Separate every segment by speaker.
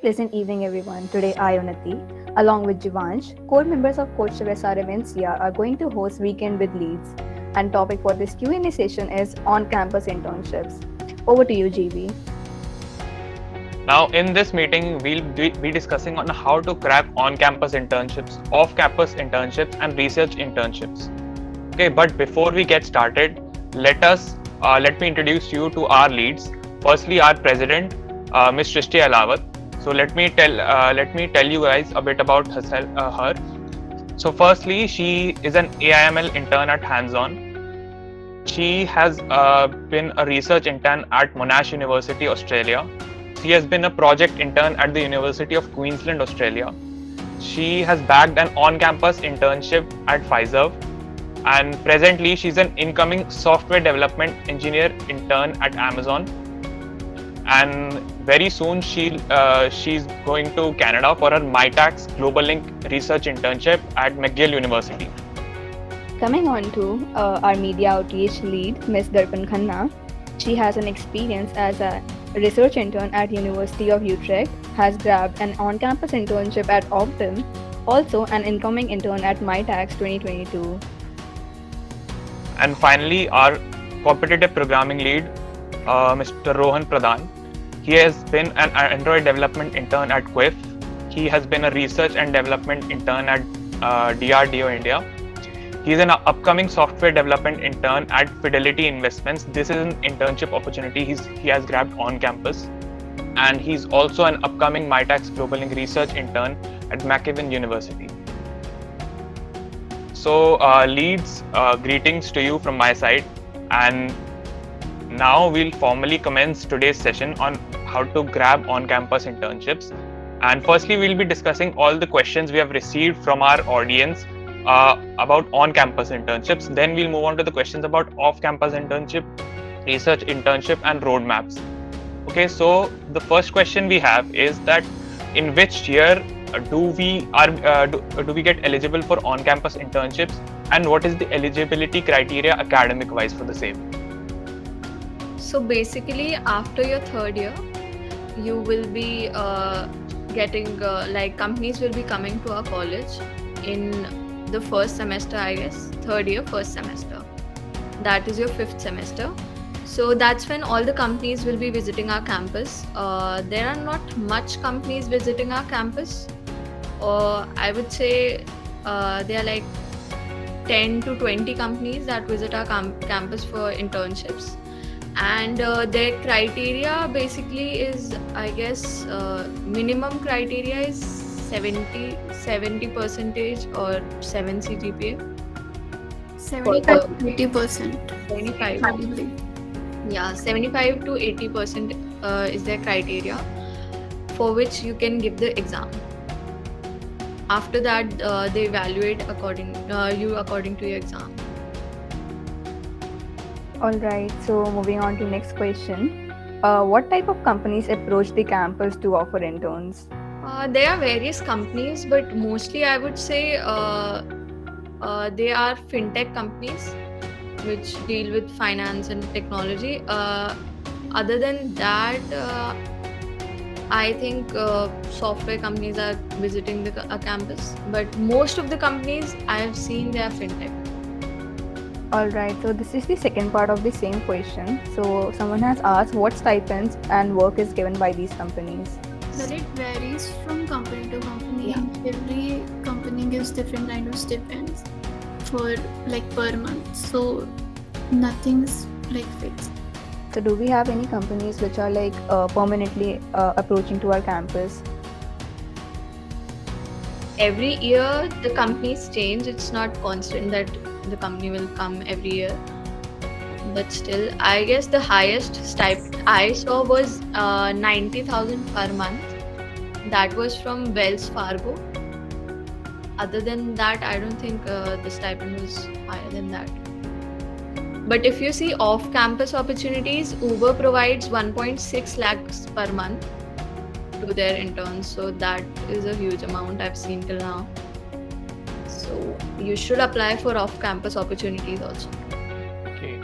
Speaker 1: pleasant evening, everyone. Today, I, Unnati, along with Jivansh, core members of Codechef SRM NCR, are going to host Weekend with Leads. And topic for this Q&A session is on-campus internships. Over to you, GB.
Speaker 2: Now, in this meeting, we'll be discussing on how to crack on-campus internships, off-campus internships, and research internships. Okay, but before we get started, let me introduce you to our leads. Firstly, our president, Ms. Shrishti Alawat. So let me tell you guys a bit about her. So firstly, she is an AIML intern at Hands-On. She has been a research intern at Monash University, Australia. She has been a project intern at the University of Queensland, Australia. She has bagged an on-campus internship at Pfizer. And presently, she's an incoming software development engineer intern at Amazon. And very soon, she's going to Canada for her MyTax Global Link research internship at McGill University.
Speaker 1: Coming on to our media outreach lead, Ms. Darpan Khanna. She has an experience as a research intern at University of Utrecht, has grabbed an on-campus internship at Optum, also an incoming intern at MyTax 2022.
Speaker 2: And finally, our competitive programming lead, Mr. Rohan Pradhan. He has been an Android development intern at Quiff. He has been a research and development intern at DRDO India. He is an upcoming software development intern at Fidelity Investments. This is an internship opportunity he has grabbed on campus. And he's also an upcoming MyTax Global Link research intern at McEwan University. So leads, greetings to you from my side. And now we'll formally commence today's session on how to grab on-campus internships. And firstly, we'll be discussing all the questions we have received from our audience about on-campus internships. Then we'll move on to the questions about off-campus internship, research internship, and roadmaps. Okay, so the first question we have is that in which year do we get eligible for on-campus internships, and what is the eligibility criteria academic-wise for the same?
Speaker 3: So basically, after your third year, you will be getting companies will be coming to our college in the first semester, I guess, third year, first semester. That is your fifth semester. So that's when all the companies will be visiting our campus. There are not much companies visiting our campus. I would say there are like 10 to 20 companies that visit our campus for internships. And their criteria basically is, I guess, minimum criteria is 70 percentage or 7 CGPA.
Speaker 4: 75 to 80%.
Speaker 3: 75.
Speaker 4: Probably.
Speaker 3: Yeah, 75 to 80% is their criteria for which you can give the exam. After that, they evaluate according to your exam.
Speaker 1: Alright, so moving on to next question. What type of companies approach the campus to offer interns?
Speaker 3: There are various companies, but mostly I would say they are fintech companies which deal with finance and technology. Other than that, I think software companies are visiting a campus, but most of the companies I have seen, they are fintech.
Speaker 1: Alright, so this is the second part of the same question. So someone has asked what stipends and work is given by these companies.
Speaker 4: But it varies from company to company.
Speaker 3: Yeah.
Speaker 4: Every company gives different kind of stipends for like per month. So nothing's like fixed.
Speaker 1: So do we have any companies which are like permanently approaching to our campus?
Speaker 3: Every year the companies change. It's not constant that the company will come every year. But still, I guess the highest stipend I saw was 90,000 per month. That was from Wells Fargo. Other than that, I don't think the stipend was higher than that. But if you see off-campus opportunities, Uber provides 1.6 lakhs per month to their interns. So that is a huge amount I've seen till now. So you should apply for off-campus opportunities also.
Speaker 2: Okay.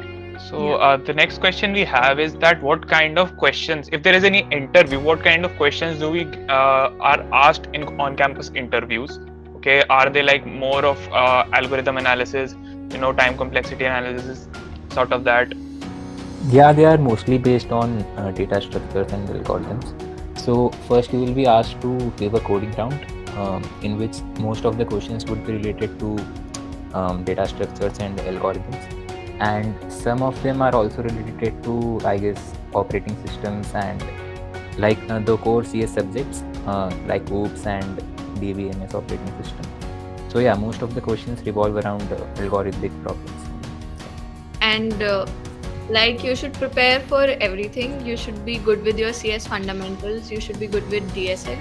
Speaker 2: So the next question we have is that what kind of questions, if there is any interview, what kind of questions do we are asked in on-campus interviews? Okay, are they like more of algorithm analysis, time complexity analysis, sort of that?
Speaker 5: Yeah, they are mostly based on data structures and algorithms. So first you will be asked to give a coding round in which most of the questions would be related to data structures and algorithms. And some of them are also related to, I guess, operating systems and like the core CS subjects like OOPS and DBMS operating system. So yeah, most of the questions revolve around algorithmic problems.
Speaker 3: And like you should prepare for everything. You should be good with your CS fundamentals. You should be good with DSA.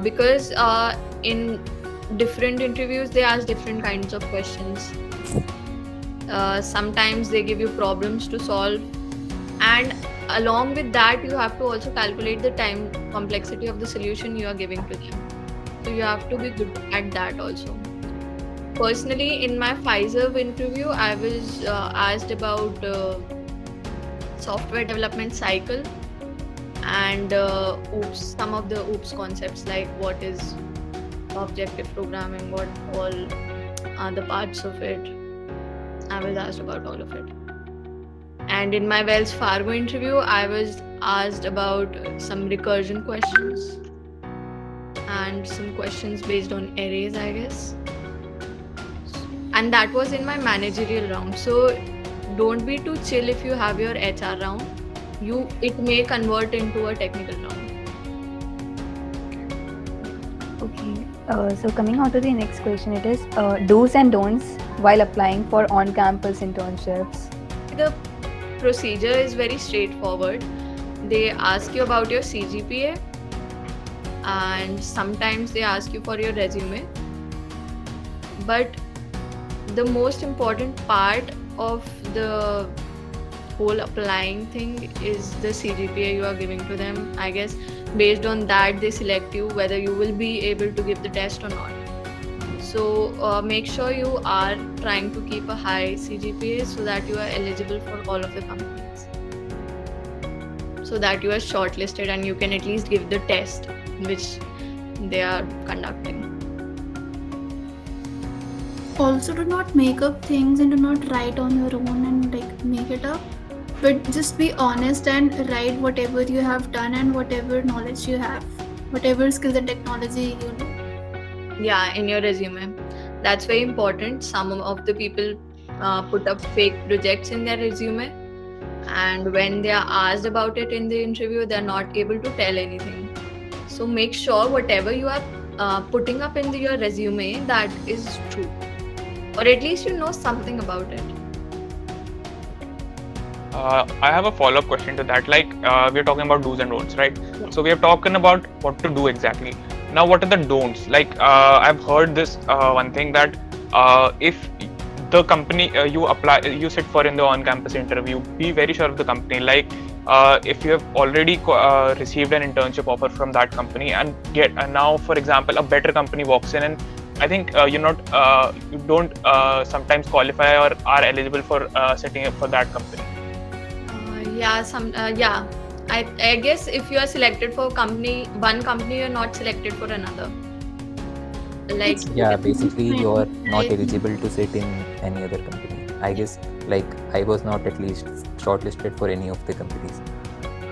Speaker 3: Because in different interviews they ask different kinds of questions. Sometimes they give you problems to solve, and along with that you have to also calculate the time complexity of the solution you are giving to them. So you have to be good at that also. Personally, in my Pfizer interview, I was asked about software development cycle and OOPS, some of the OOPS concepts like what is objective programming, what all are the parts of it. I was asked about all of it. And in my Wells Fargo interview, I was asked about some recursion questions and some questions based on arrays, I guess. And that was in my managerial round. So don't be too chill if you have your HR round. It may convert into a technical round.
Speaker 1: Okay. So coming on to the next question, it is do's and don'ts while applying for on-campus internships.
Speaker 3: The procedure is very straightforward. They ask you about your CGPA and sometimes they ask you for your resume. But the most important part of the whole applying thing is the CGPA you are giving to them. I guess based on that they select you whether you will be able to give the test or not. So make sure you are trying to keep a high CGPA so that you are eligible for all of the companies, so that you are shortlisted and you can at least give the test which they are conducting.
Speaker 4: Also, do not make up things and do not write on your own and like make it up, but just be honest and write whatever you have done and whatever knowledge you have, whatever skills and technology you know.
Speaker 3: Yeah, in your resume. That's very important. Some of the people put up fake projects in their resume, and when they are asked about it in the interview, they're not able to tell anything. So make sure whatever you are putting up in your resume, that is true, or at least you know something about it.
Speaker 2: I have a follow-up question to that. Like we're talking about do's and don'ts, right?
Speaker 3: Yeah.
Speaker 2: So we have talking about what to do exactly. Now, what are the don'ts? Like I've heard this one thing that if the company you sit for in the on-campus interview, be very sure of the company. Like if you have already received an internship offer from that company and now, for example, a better company walks in and I think you don't sometimes qualify or are eligible for setting up for that company.
Speaker 3: I guess if you are selected for one company, you're not selected for another. Like
Speaker 5: Yeah, basically you're not eligible to sit in any other company. I guess like I was not at least shortlisted for any of the companies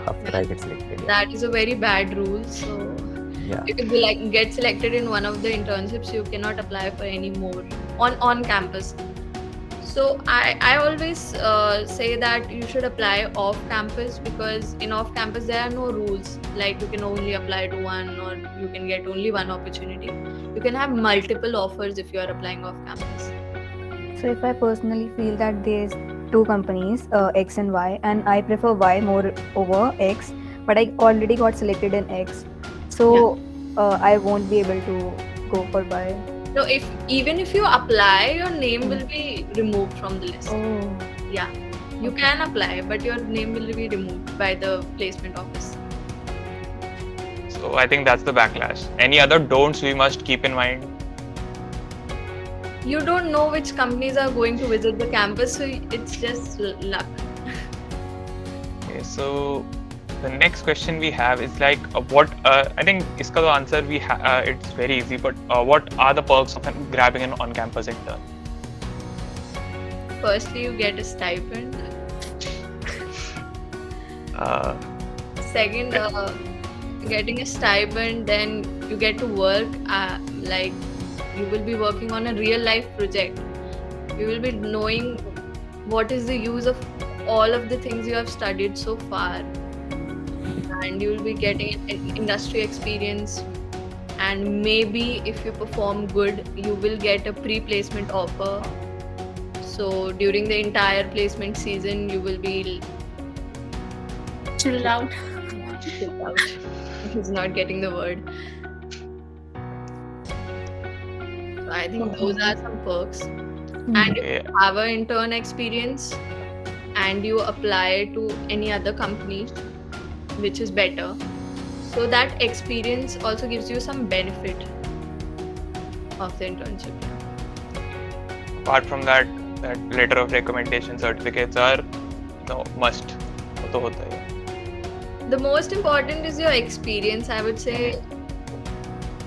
Speaker 5: after I get selected. Yeah.
Speaker 3: that is a very bad rule. So
Speaker 5: Yeah.
Speaker 3: if you get selected in one of the internships, you cannot apply for any more on campus. So I always say that you should apply off campus, because in off campus there are no rules like you can only apply to one or you can get only one opportunity. You can have multiple offers if you are applying off campus.
Speaker 1: So if I personally feel that there's two companies, X and Y, and I prefer Y more over X, but I already got selected in X, so I won't be able to go for Y.
Speaker 3: No, even if you apply, your name will be removed from the list.
Speaker 1: Oh.
Speaker 3: Yeah, you can apply, but your name will be removed by the placement office.
Speaker 2: So I think that's the backlash. Any other don'ts we must keep in mind?
Speaker 3: you don't know which companies are going to visit the campus, so it's just luck.
Speaker 2: Okay, so the next question we have is like, what? I think iska to answer it's very easy. But what are the perks of grabbing an on-campus intern?
Speaker 3: Firstly, you get a stipend.
Speaker 2: Uh,
Speaker 3: Second, getting a stipend, then you get to work. Like you will be working on a real life project. You will be knowing what is the use of all of the things you have studied so far, and you will be getting an industry experience. And maybe if you perform good, you will get a pre-placement offer. So during the entire placement season, you will be
Speaker 4: Chill out.
Speaker 3: chilled out. He's not getting the word. So I think those are some perks. And if
Speaker 2: okay.
Speaker 3: you have an intern experience and you apply to any other company which is better, so that experience also gives you some benefit of the internship.
Speaker 2: Apart from that letter of recommendation certificates are must. वो तो होता है.
Speaker 3: The most important is your experience, I would say.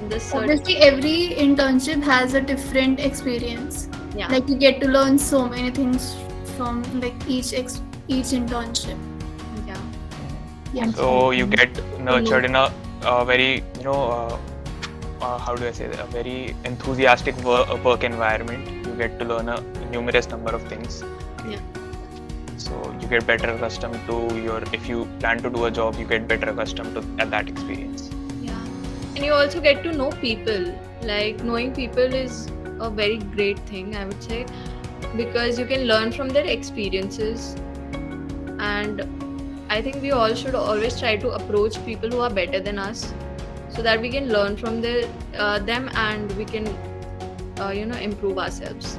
Speaker 3: The
Speaker 4: Obviously, every internship has a different experience.
Speaker 3: yeah.
Speaker 4: Like you get to learn so many things from like each internship.
Speaker 3: Yeah.
Speaker 4: Yeah.
Speaker 2: So you get nurtured in a very how do I say that? A very enthusiastic work environment. You get to learn a numerous number of things.
Speaker 3: Yeah.
Speaker 2: So you get better accustomed to if you plan to do a job, you get better accustomed to that experience.
Speaker 3: Yeah. And you also get to know people. Like knowing people is a very great thing, I would say, because you can learn from their experiences. And I think we all should always try to approach people who are better than us, so that we can learn from them and we can improve ourselves.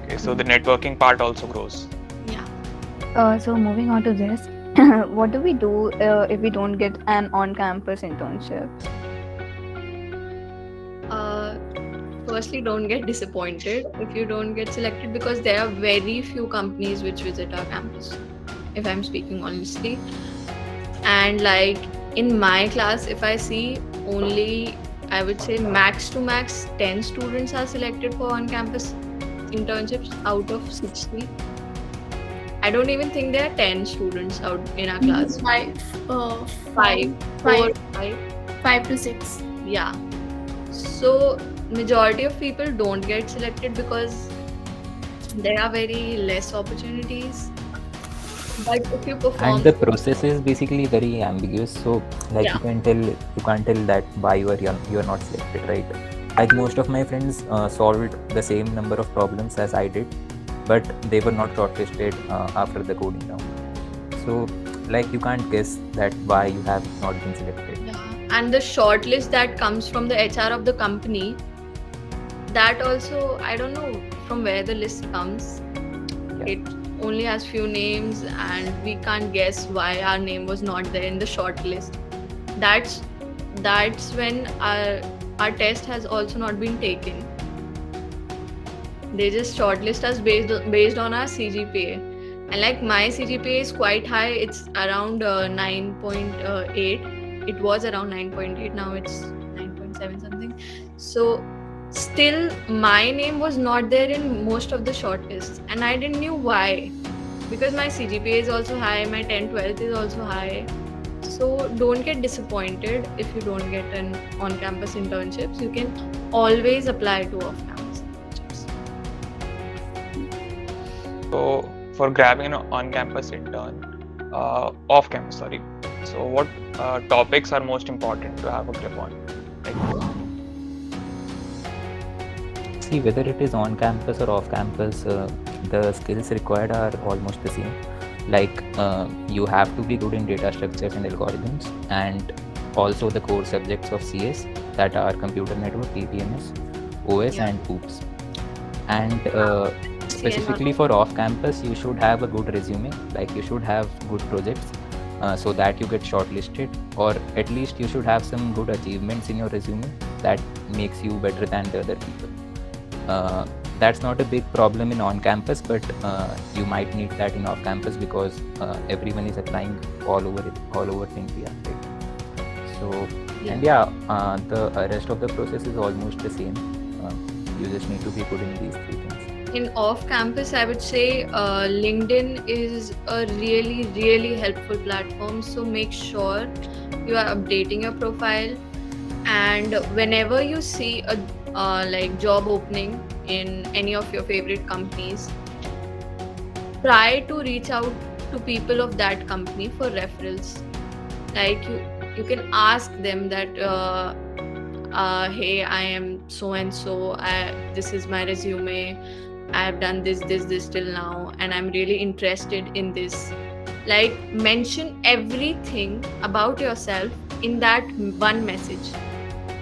Speaker 2: Okay, so the networking part also grows.
Speaker 3: Yeah.
Speaker 1: So moving on to this, what do we do if we don't get an on-campus internship?
Speaker 3: Firstly, don't get disappointed if you don't get selected, because there are very few companies which visit our campus, if I'm speaking honestly. And like in my class, if I see, only I would say max to max 10 students are selected for on-campus internships out of 60. I don't even think there are 10 students out in our class.
Speaker 4: Five
Speaker 3: Five.
Speaker 4: to six.
Speaker 3: Yeah. So majority of people don't get selected because there are very less opportunities. But if you perform,
Speaker 5: And the process is basically very ambiguous. So like
Speaker 3: Yeah.
Speaker 5: you can't tell that why you are not selected, right? Like most of my friends solved the same number of problems as I did, but they were not shortlisted after the coding round. So like you can't guess that why you have not been selected.
Speaker 3: yeah. And the shortlist that comes from the HR of the company, that also, I don't know from where the list comes.
Speaker 5: Yeah.
Speaker 3: It only has few names and we can't guess why our name was not there in the short list. That's when our test has also not been taken. They just shortlist us based on our CGPA. And like my CGPA is quite high. It's around 9.8. It was around 9.8. Now it's 9.7 something. So still my name was not there in most of the shortlists, and I didn't knew why, because my CGPA is also high, my 10-12th is also high. So don't get disappointed if you don't get an on-campus internships. You can always apply to off-campus internships.
Speaker 2: So for grabbing an on-campus intern, off-campus, sorry. So what topics are most important to have a grip on?
Speaker 5: See, whether it is on campus or off campus, the skills required are almost the same. Like you have to be good in data structures and algorithms, and also the core subjects of CS, that are computer network, PPMS, OS,
Speaker 3: Yeah.
Speaker 5: and OOPS. And specifically for off campus, you should have a good resume. Like you should have good projects so that you get shortlisted, or at least you should have some good achievements in your resume that makes you better than the other people. that's not a big problem in on-campus, but you might need that in off-campus because everyone is applying all over India, right? So, and the rest of the process is almost the same. You just need to be good in these three things.
Speaker 3: In off-campus, I would say LinkedIn is a really, really helpful platform. So make sure you are updating your profile, and whenever you see a like job opening in any of your favorite companies, try to reach out to people of that company for referrals. Like you can ask them that hey, I am so and so, this is my resume, I have done this till now, and I'm really interested in this. Like, mention everything about yourself in that one message,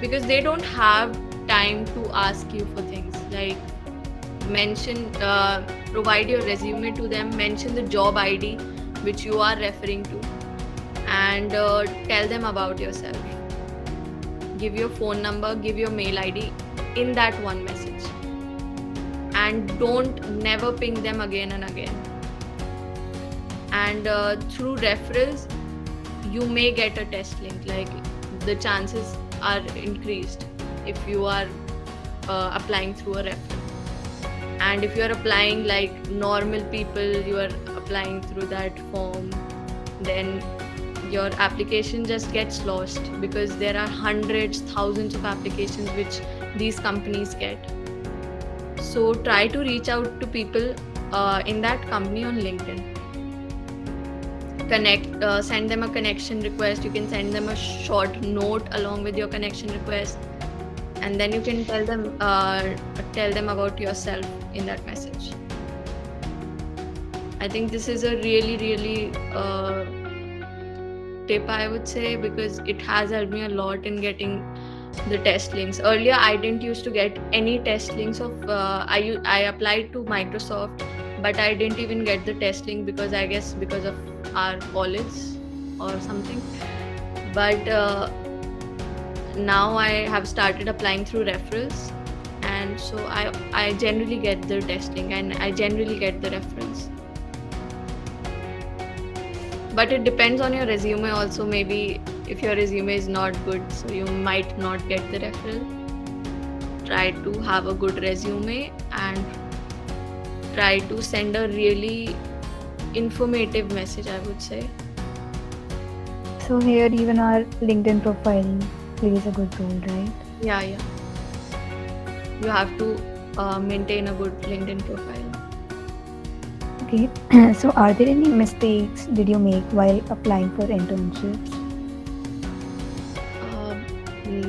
Speaker 3: because they don't have time to ask you for things. Like, mention provide your resume to them, mention the job ID which you are referring to, and tell them about yourself. Give your phone number, give your mail ID in that one message, and don't never ping them again and again. And through referrals, you may get a test link. Like, the chances are increased if you are applying through a referral. And if you are applying like normal people, you are applying through that form, then your application just gets lost, because there are hundreds, thousands of applications which these companies get. So try to reach out to people in that company on LinkedIn. Connect, send them a connection request. You can send them a short note along with your connection request, and then you can tell them about yourself in that message. I think this is a really, really tip, I would say, because it has helped me a lot in getting the test links. Earlier, I didn't used to get any test links of I applied to Microsoft, but I didn't even get the test link, because I guess because of our college or something. But now I have started applying through referrals, and so I generally get the test link, and I generally get the reference. But it depends on your resume also. Maybe if your resume is not good, so you might not get the referral. Try to have a good resume and try to send a really informative message, I would say.
Speaker 1: So here even our LinkedIn profile plays a good role, right?
Speaker 3: Yeah. You have to maintain a good LinkedIn profile.
Speaker 1: Okay. So are there any mistakes did you make while applying for internships?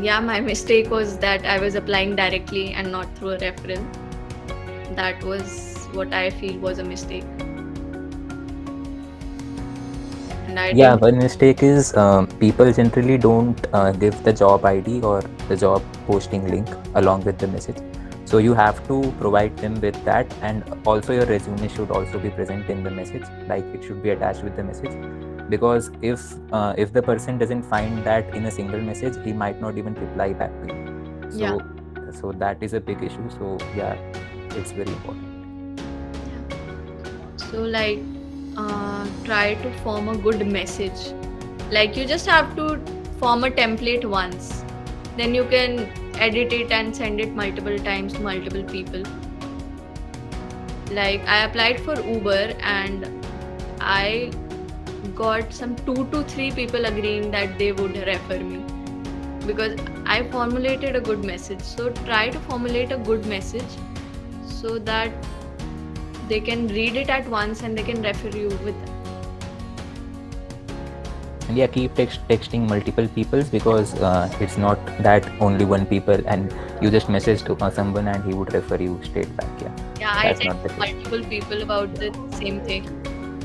Speaker 3: Yeah, my mistake was that I was applying directly and not through a referral. That was what I feel was a mistake. And
Speaker 5: one mistake is people generally don't give the job ID or the job posting link along with the message. So you have to provide them with that, and also your resume should also be present in the message. Like, it should be attached with the message, because if the person doesn't find that in a single message, he might not even reply back to you. So that is a big issue. So yeah, it's very important.
Speaker 3: So like, try to form a good message. Like, you just have to form a template once, then you can edit it and send it multiple times to multiple people. Like, I applied for Uber and I got some 2 to 3 people agreeing that they would refer me, because I formulated a good message. So try to formulate a good message so that they can read it at once and they can refer you with that.
Speaker 5: And yeah, keep texting multiple people, because it's not that only one people and you just message to someone and he would refer you straight back.
Speaker 3: Yeah, I texted multiple people about the same thing.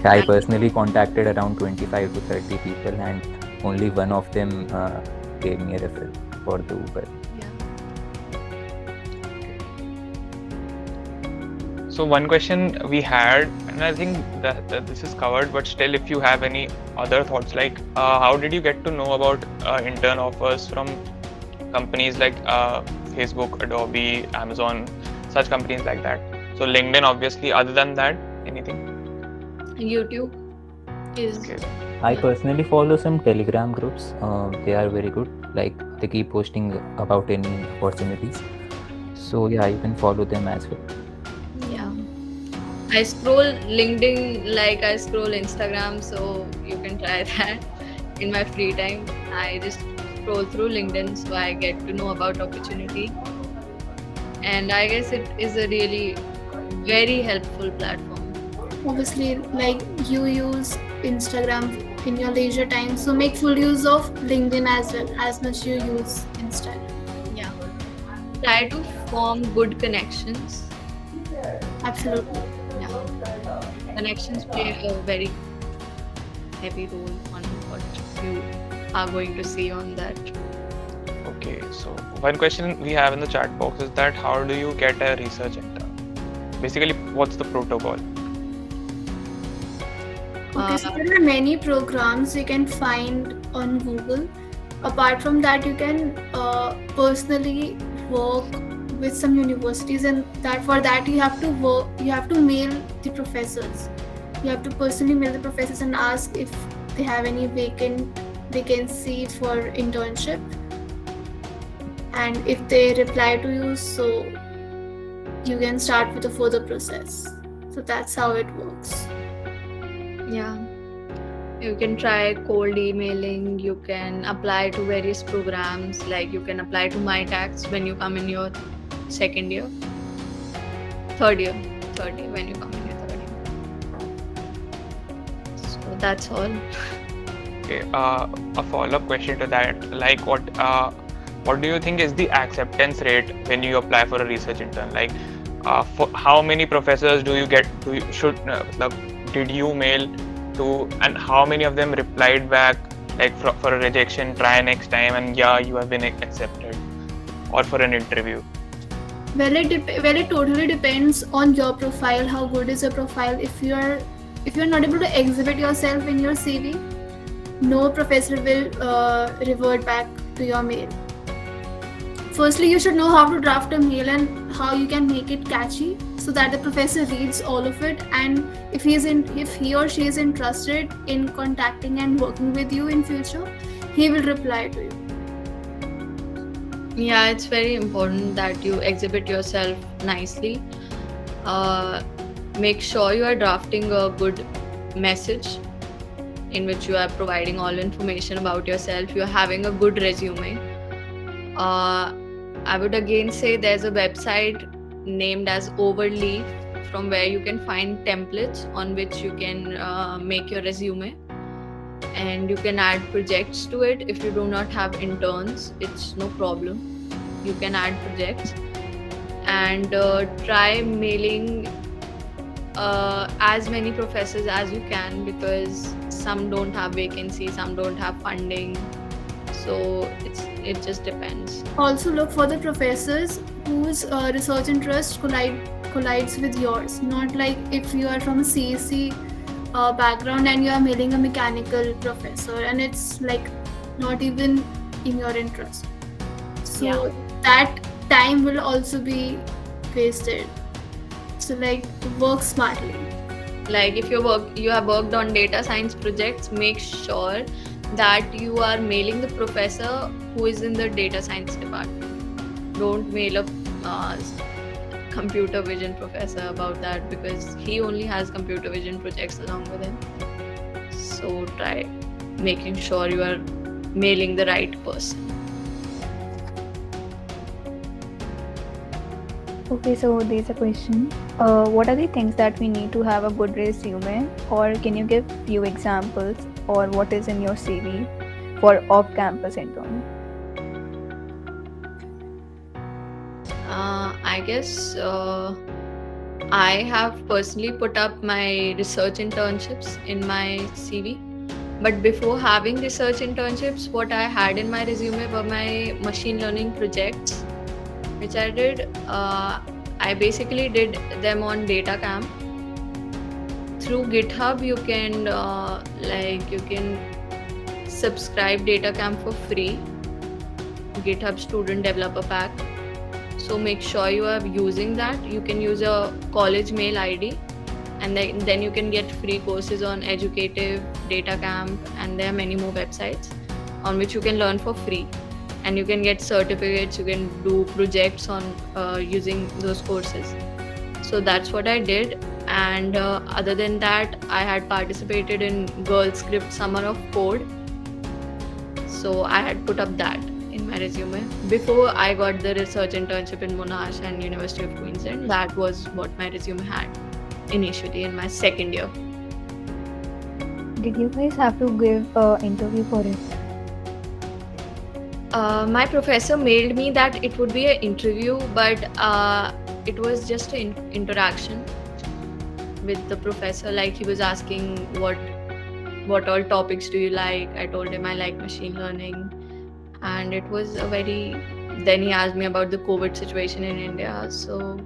Speaker 5: I personally contacted around 25 to 30 people, and only one of them gave me a referral for the Uber.
Speaker 2: So one question we had, and I think that this is covered, but still, if you have any other thoughts, like how did you get to know about intern offers from companies like Facebook, Adobe, Amazon, such companies like that. So LinkedIn, obviously. Other than that, anything?
Speaker 3: YouTube is
Speaker 2: Okay.
Speaker 5: I personally follow some Telegram groups. They are very good. Like they keep posting about any opportunities. So yeah, you can follow them as well.
Speaker 3: yeah. I scroll LinkedIn like I scroll Instagram, so you can try that in my free time. I just scroll through LinkedIn so I get to know about opportunity. And I guess it is a really very helpful platform.
Speaker 4: Obviously, like you use Instagram in your leisure time, so make full use of LinkedIn as well as much you use Instagram.
Speaker 3: Yeah. Try to form good connections.
Speaker 4: Absolutely.
Speaker 3: Yeah. Connections play a very heavy role on what you are going to see on that.
Speaker 2: Okay, so one question we have in the chat box is that how do you get a research intern? Basically, what's the protocol?
Speaker 4: Okay, so there are many programs you can find on Google. Apart from that, you can personally work with some universities, and that for that you have to mail the professors. You have to personally mail the professors and ask if they have any vacancy for internship. And if they reply to you, so you can start with a further process. So that's how it works.
Speaker 3: Yeah. You can try cold emailing, you can apply to various programs, like you can apply to MyTax when you come in your third year, when you come in your third year. So that's all.
Speaker 2: Okay, a follow-up question to that, like what do you think is the acceptance rate when you apply for a research intern? Like, for how many professors do you get? Did you mail to, and how many of them replied back, like for a rejection, try next time, and yeah, you have been accepted, or for an interview?
Speaker 4: Well, it totally depends on your profile. How good is your profile? If you're not able to exhibit yourself in your CV, no professor will revert back to your mail. Firstly, you should know how to draft a mail and how you can make it catchy so that the professor reads all of it, and if he or she is interested in contacting and working with you in future, he will reply to you.
Speaker 3: Yeah, it's very important that you exhibit yourself nicely. Make sure you are drafting a good message in which you are providing all information about yourself. You are having a good resume. I would again say there's a website named as Overleaf from where you can find templates on which you can make your resume, and you can add projects to it. If you do not have interns, it's no problem. You can add projects and try mailing as many professors as you can, because some don't have vacancy, some don't have funding, so it just depends.
Speaker 4: Also look for the professors whose research interest collides with yours. Not like if you are from a CSC background and you are mailing a mechanical professor and it's like not even in your interest. So that time will also be wasted. So like work smartly.
Speaker 3: Like if you have worked on data science projects, make sure that you are mailing the professor who is in the data science department. Don't mail a computer vision professor about that, because he only has computer vision projects along with him. So try making sure you are mailing the right person.
Speaker 1: Okay, so there's a question. What are the things that we need to have a good resume? Or can you give few examples, or what is in your CV for off-campus intern?
Speaker 3: I guess I have personally put up my research internships in my CV. But before having research internships, what I had in my resume were my machine learning projects, which I did. I basically did them on DataCamp. Through GitHub, you can subscribe DataCamp for free. GitHub Student Developer Pack. So make sure you are using that. You can use a college mail ID, and then you can get free courses on Educative, Data Camp, and there are many more websites on which you can learn for free. And you can get certificates, you can do projects on using those courses. So that's what I did. And other than that, I had participated in Girl Script Summer of Code. So I had put up that in my resume. Before I got the research internship in Monash and University of Queensland, that was what my resume had initially in my second year.
Speaker 1: Did you guys have to give an interview for it?
Speaker 3: My professor mailed me that it would be an interview, but it was just an interaction with the professor. Like, he was asking what all topics do you like. I told him I like machine learning, and it was then he asked me about the COVID situation in India. So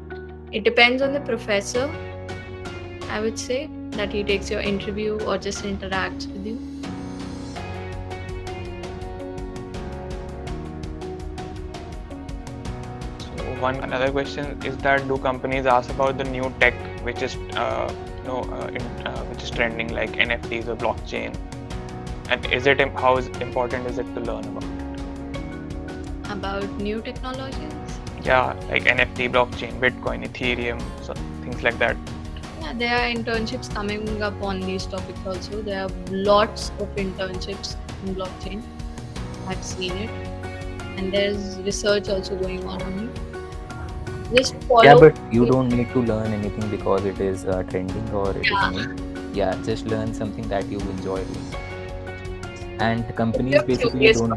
Speaker 3: it depends on the professor, I would say, that he takes your interview or just interacts with you.
Speaker 2: One another question is that do companies ask about the new tech which is which is trending, like NFTs or blockchain, and how important is it to learn
Speaker 3: about new technologies?
Speaker 2: Yeah, like NFT, blockchain, Bitcoin, Ethereum, so things like that.
Speaker 3: Yeah, there are internships coming up on these topics also. There are lots of internships in blockchain. I've seen it, and there's research also going on it. Just follow.
Speaker 5: Yeah, but you don't need to learn anything because it is trending or it is new. Yeah, just learn something that you enjoy doing. And companies basically don't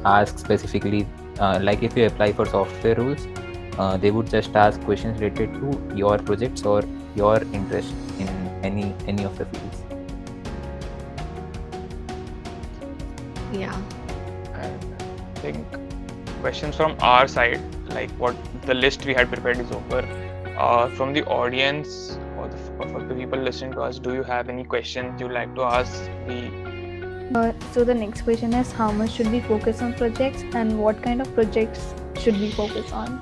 Speaker 5: ask specifically, like if you apply for software roles, they would just ask questions related to your projects or your interest in any of the fields.
Speaker 3: Yeah.
Speaker 2: And I think questions from our side, like what the list we had prepared is over. From the audience or for the people listening to us, do you have any questions you'd like to ask
Speaker 1: So the next question is, how much should we focus on projects, and what kind of projects should we focus on?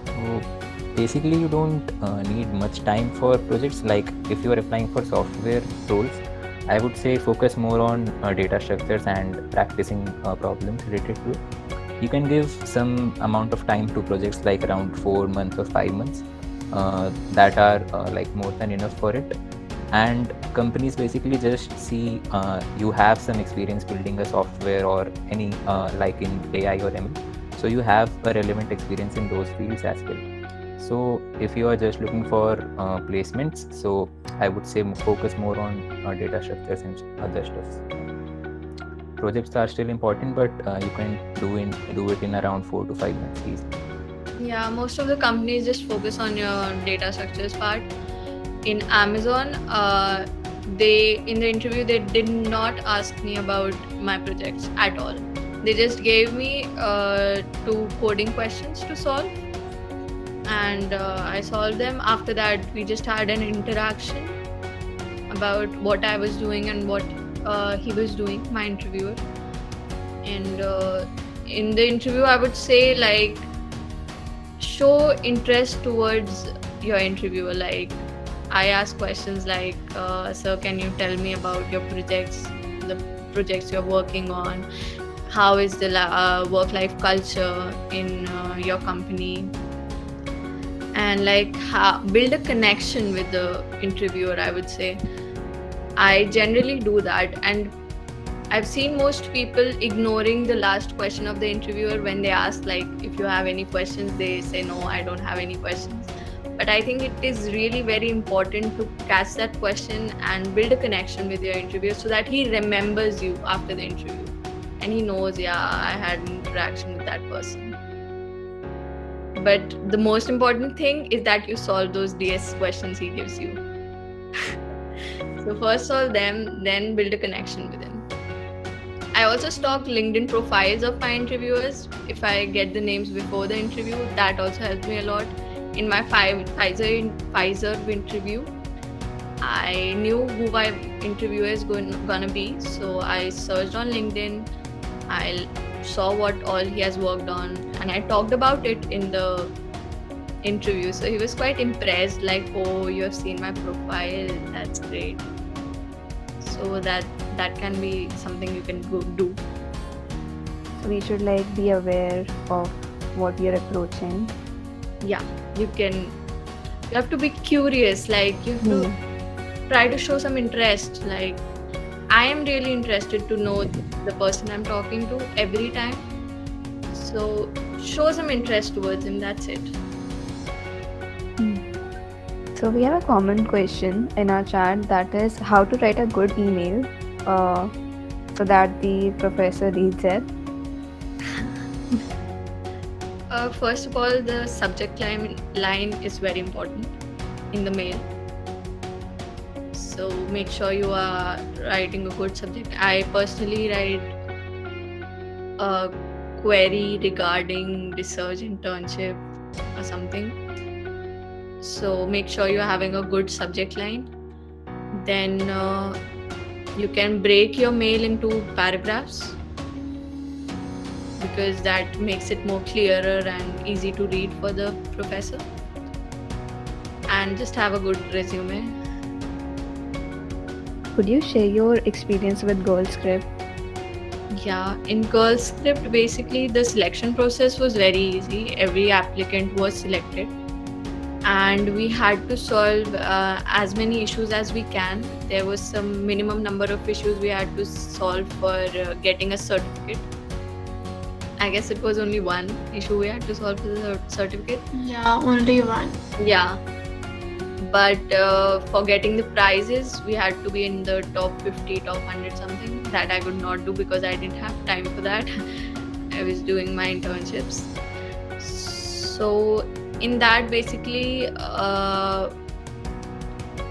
Speaker 5: So basically, you don't need much time for projects. Like if you are applying for software roles, I would say focus more on data structures and practicing problems related to it. You can give some amount of time to projects like around 4 months or 5 months that are like more than enough for it. And companies basically just see you have some experience building a software or any like in AI or ML. So you have a relevant experience in those fields as well. So if you are just looking for placements, so I would say focus more on data structures and other stuff. Projects are still important, but you can do it in around 4 to 5 months easily.
Speaker 3: Yeah, most of the companies just focus on your data structures part. In Amazon, in the interview they did not ask me about my projects at all. They just gave me 2 coding questions to solve, and I solved them. After that, we just had an interaction about what I was doing and what he was doing, my interviewer. And in the interview, I would say, like, show interest towards your interviewer. Like, I ask questions like, sir, can you tell me about your projects, the projects you're working on? How is the work-life culture in your company? And like, build a connection with the interviewer, I would say. I generally do that, and I've seen most people ignoring the last question of the interviewer. When they ask, like, if you have any questions, they say, no, I don't have any questions. But I think it is really very important to catch that question and build a connection with your interviewer so that he remembers you after the interview and he knows, yeah, I had an interaction with that person. But the most important thing is that you solve those DS questions he gives you. So first solve them, then build a connection with him. I also stalk LinkedIn profiles of my interviewers. If I get the names before the interview, that also helps me a lot. In my Pfizer interview, I knew who my interviewer is gonna be, so I searched on LinkedIn. I saw what all he has worked on, and I talked about it in the interview. So he was quite impressed, like, oh, you have seen my profile, that's great. So that can be something you can go do.
Speaker 1: So we should like be aware of what we are approaching.
Speaker 3: Yeah, you have to be curious, like you have to try to show some interest, like I am really interested to know the person I'm talking to every time, so show some interest towards him, that's it.
Speaker 1: So we have a common question in our chat, that is how to write a good email so that the professor reads it.
Speaker 3: First of all, the subject line is very important in the mail. So make sure you are writing a good subject. I personally write a query regarding research internship or something. So make sure you're having a good subject line. Then you can break your mail into paragraphs, because that makes it more clearer and easy to read for the professor. And just have a good resume.
Speaker 1: Could you share your experience with Girl Script?
Speaker 3: Yeah, in Girl Script, basically the selection process was very easy. Every applicant was selected, and we had to solve as many issues as we can. There was some minimum number of issues we had to solve for getting a certificate. I guess it was only one issue we had to solve for the certificate.
Speaker 4: Yeah, only one.
Speaker 3: Yeah. But for getting the prizes, we had to be in the top 50, top 100 something. That I could not do because I didn't have time for that. I was doing my internships. So in that, basically,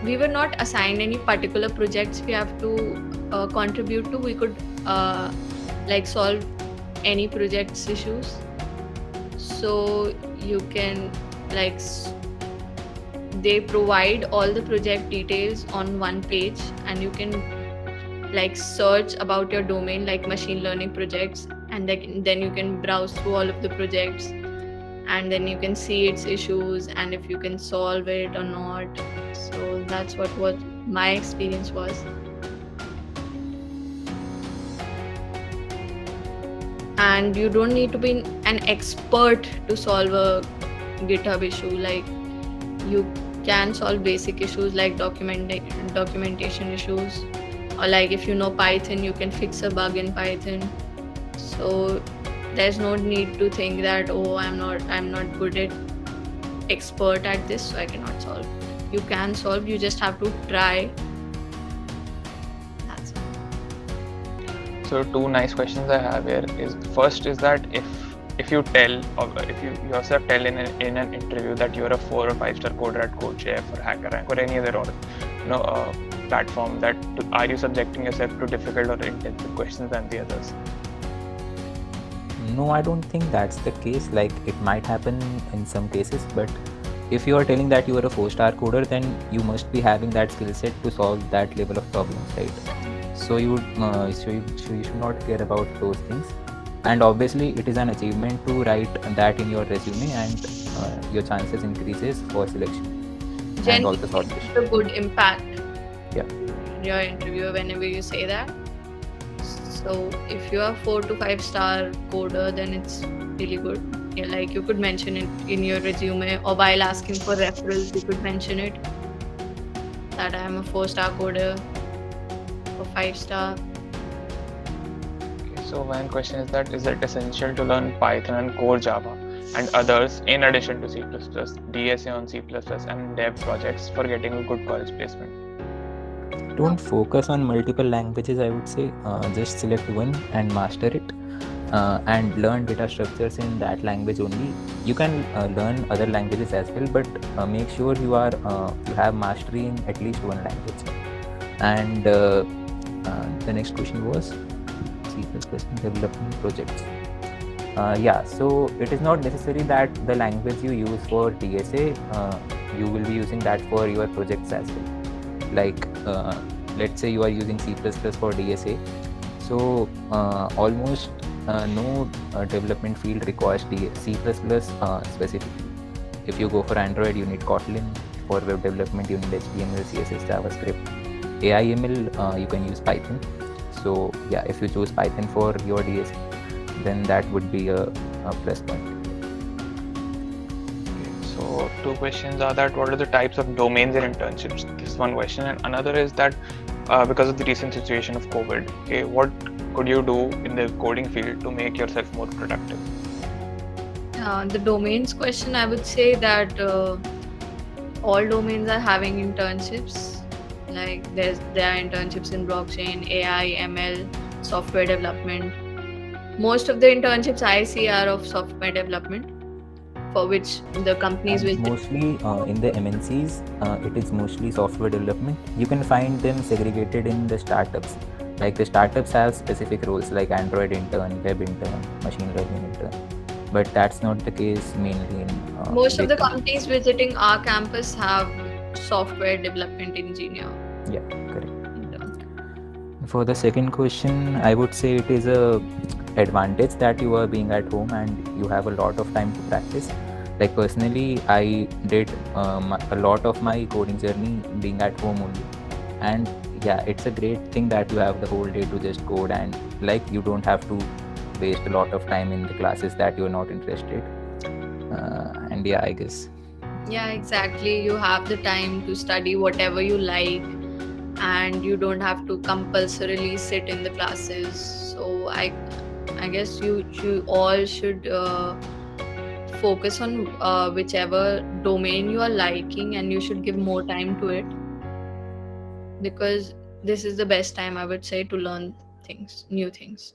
Speaker 3: we were not assigned any particular projects we have to contribute to. We could like solve any projects issues. So you can like they provide all the project details on one page, and you can like search about your domain, like machine learning projects, and then you can browse through all of the projects, and then you can see its issues and if you can solve it or not. So that's what my experience was. And you don't need to be an expert to solve a GitHub issue. Like you can solve basic issues like documentation issues, or like if you know Python, you can fix a bug in Python. So there's no need to think that, oh, I'm not good at expert at this, so I cannot solve. You can solve, you just have to try. That's it.
Speaker 2: So two nice questions I have here is, first is that if you tell, or if you yourself tell in an interview that you're a 4 or 5 star coder at Codechef or HackerRank or any other platform, that are you subjecting yourself to difficult or intensive questions than the others?
Speaker 5: No, I don't think that's the case. Like it might happen in some cases, but if you are telling that you are a 4-star coder, then you must be having that skill set to solve that level of problems, right? So you should not care about those things. And obviously, it is an achievement to write that in your resume, and your chances increases for selection and also shortlist.
Speaker 3: The good impact.
Speaker 5: Yeah.
Speaker 3: In your interview, whenever you say that. So if you are 4 to 5 star coder, then it's really good. Yeah, like you could mention it in your resume, or while asking for referrals, you could mention it that I am a 4-star coder or 5-star.
Speaker 2: So one question is that, is it essential to learn Python and core Java and others in addition to C++, DSA on C++ and dev projects for getting a good college placement?
Speaker 5: Don't focus on multiple languages, I would say. Just select one and master it, and learn data structures in that language only. You can learn other languages as well, but make sure you have mastery in at least one language. And the next question was C++ development projects. So it is not necessary that the language you use for DSA, you will be using that for your projects as well. Like let's say you are using C++ for DSA, so almost no development field requires C++ specifically. If you go for Android, you need Kotlin. For web development, you need HTML, CSS, JavaScript. AI/ML, you can use Python. So yeah, if you choose Python for your DSC, then that would be a plus point.
Speaker 2: So two questions are that what are the types of domains in internships? This is one question, and another is that because of the recent situation of COVID, okay, what could you do in the coding field to make yourself more productive?
Speaker 3: The domains question, I would say that all domains are having internships. Like there are internships in blockchain, AI, ML, software development. Most of the internships I see are of software development, for which the companies
Speaker 5: And
Speaker 3: will.
Speaker 5: mostly in the MNCs, it is mostly software development. You can find them segregated in the startups. Like the startups have specific roles like Android intern, web intern, machine learning intern. But that's not the case mainly in
Speaker 3: Most of
Speaker 5: big
Speaker 3: the companies visiting our campus have software development engineer.
Speaker 5: Yeah, correct.
Speaker 3: intern.
Speaker 5: For the second question, I would say it is a advantage that you are being at home and you have a lot of time to practice. Like personally, I did a lot of my coding journey being at home only, and yeah, it's a great thing that you have the whole day to just code, and like you don't have to waste a lot of time in the classes that you're not interested. And yeah, I guess.
Speaker 3: Yeah, exactly. You have the time to study whatever you like, and you don't have to compulsorily sit in the classes. So I guess you all should focus on whichever domain you are liking, and you should give more time to it, because this is the best time, I would say, to learn things, new things.